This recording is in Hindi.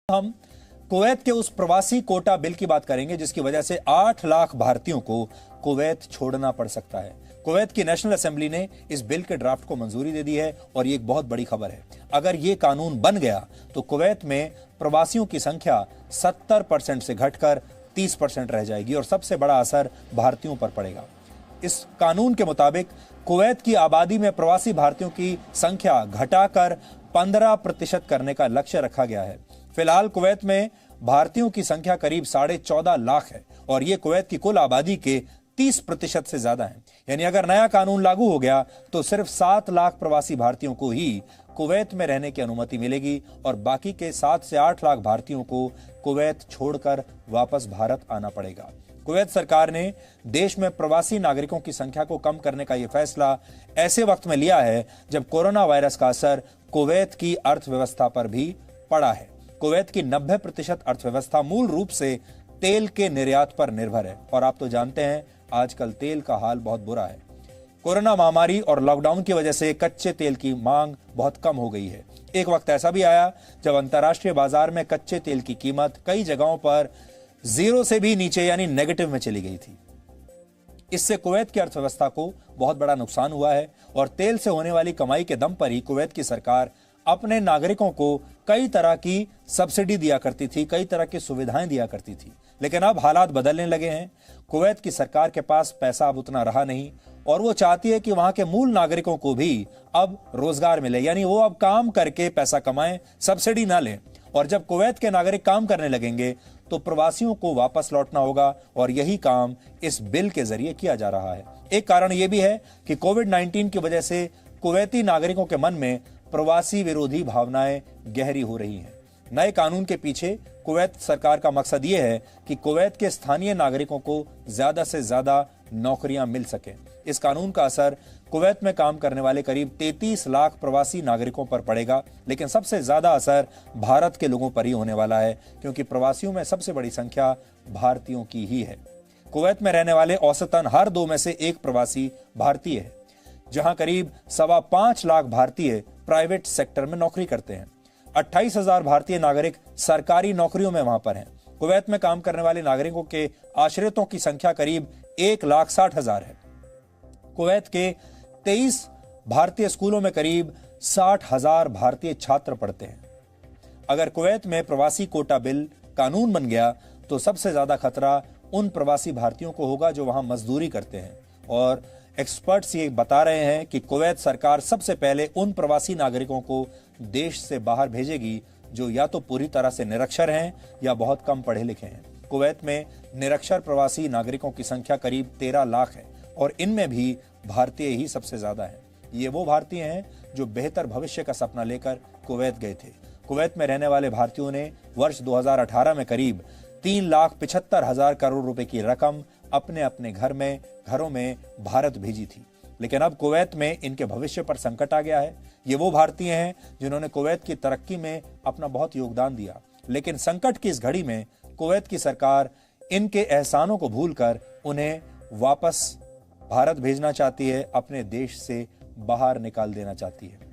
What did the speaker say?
हम कुवैत के उस प्रवासी कोटा बिल की बात करेंगे जिसकी वजह से 8 लाख भारतीयों को कुवैत छोड़ना पड़ सकता है। कुवैत की नेशनल असेंबली ने इस बिल के ड्राफ्ट को मंजूरी दे दी है और ये एक बहुत बड़ी खबर है। अगर ये कानून बन गया तो कुवैत में प्रवासियों की संख्या 70% से घटकर 30% रह जाएगी और सबसे बड़ा असर भारतीयों पर पड़ेगा। इस कानून के मुताबिक कुवैत की आबादी में प्रवासी भारतीयों की संख्या घटाकर 15% करने का लक्ष्य रखा गया है। फिलहाल कुवैत में भारतीयों की संख्या करीब 14.5 लाख है और यह कुवैत की कुल आबादी के 30% से ज्यादा है। यानी अगर नया कानून लागू हो गया तो सिर्फ 7 लाख प्रवासी भारतीयों को ही कुवैत में रहने की अनुमति मिलेगी और बाकी के 7 से 8 लाख भारतीयों को कुवैत छोड़कर वापस भारत आना पड़ेगा। कुवैत सरकार ने देश में प्रवासी नागरिकों की संख्या को कम करने का यह फैसला ऐसे वक्त में लिया है जब कोरोना वायरस का असर कुवैत की अर्थव्यवस्था पर भी पड़ा है। कुवैत की 90% अर्थव्यवस्था मूल रूप से तेल के निर्यात पर निर्भर है और आप तो जानते हैं आजकल तेल का हाल बहुत बुरा है। कोरोना महामारी और लॉकडाउन की वजह से कच्चे तेल की मांग बहुत कम हो गई है। एक वक्त ऐसा भी आया जब अंतर्राष्ट्रीय बाजार में कच्चे तेल की कीमत कई जगहों पर जीरो से भी नीचे यानी नेगेटिव में चली गई थी। इससे कुवैत की अर्थव्यवस्था को बहुत बड़ा नुकसान हुआ है और तेल से होने वाली कमाई के दम पर ही कुवैत की सरकार अपने नागरिकों को कई तरह की सब्सिडी दिया करती थी, कई तरह की सुविधाएं दिया करती थी। लेकिन अब हालात बदलने लगे हैं। कुवैत की सरकार के पास पैसा अब उतना रहा नहीं और वो चाहती है कि वहां के मूल नागरिकों को भी अब रोजगार मिले, यानी वो अब काम करके पैसा कमाएं, सब्सिडी ना लें। और जब कुवैत के नागरिक काम करने लगेंगे तो प्रवासियों को वापस लौटना होगा और यही काम इस बिल के जरिए किया जा रहा है। एक कारण यह भी है कि कोविड-19 की वजह से कुवैती नागरिकों के मन में प्रवासी विरोधी भावनाएं गहरी हो रही हैं। नए कानून के पीछे कुवैत सरकार का मकसद यह है कि कुवैत के स्थानीय नागरिकों को ज्यादा से ज्यादा नौकरियां मिल सके। इस कानून का असर कुवैत में काम करने वाले करीब 33 लाख प्रवासी नागरिकों पर पड़ेगा, लेकिन सबसे ज्यादा असर भारत के लोगों पर ही होने वाला है क्योंकि प्रवासियों में सबसे बड़ी संख्या भारतीयों की ही है। कुवैत में रहने वाले औसतन हर 2 में से 1 प्रवासी भारतीय है, जहां करीब 5.25 लाख भारतीय प्राइवेट सेक्टर में नौकरी करते हैं। 28,000 भारतीय नागरिक सरकारी नौकरियों में वहां पर हैं। कुवैत में काम करने वाले नागरिकों के आश्रितों की संख्या करीब 1,60,000 है। कुवैत के 23 भारतीय स्कूलों में करीब 60,000 भारतीय छात्र पढ़ते हैं। अगर कुवैत में प्रवासी कोटा बिल कानून बन गया तो सबसे ज्यादा खतरा उन प्रवासी भारतीयों को होगा जो वहां मजदूरी करते हैं और एक्सपर्ट्स ये बता रहे हैं कि कुवैत सरकार सबसे पहले उन प्रवासी नागरिकों को देश से बाहर भेजेगी जो या तो पूरी तरह से निरक्षर हैं या बहुत कम पढ़े लिखे हैं। कुवैत में निरक्षर प्रवासी नागरिकों की संख्या करीब 13 लाख है और इनमें भी भारतीय ही सबसे ज्यादा हैं। ये वो भारतीय हैं जो बेहतर भविष्य का सपना लेकर कुवैत गए थे। कुवैत में रहने वाले भारतीयों ने वर्ष 2018 में करीब 3,75,000 करोड़ रुपए की रकम अपने अपने घरों में भारत भेजी थी। लेकिन अब कुवैत में इनके भविष्य पर संकट आ गया है। ये वो भारतीय हैं जिन्होंने कुवैत की तरक्की में अपना बहुत योगदान दिया, लेकिन संकट की इस घड़ी में कुवैत की सरकार इनके एहसानों को भूलकर उन्हें वापस भारत भेजना चाहती है, अपने देश से बाहर निकाल देना चाहती है।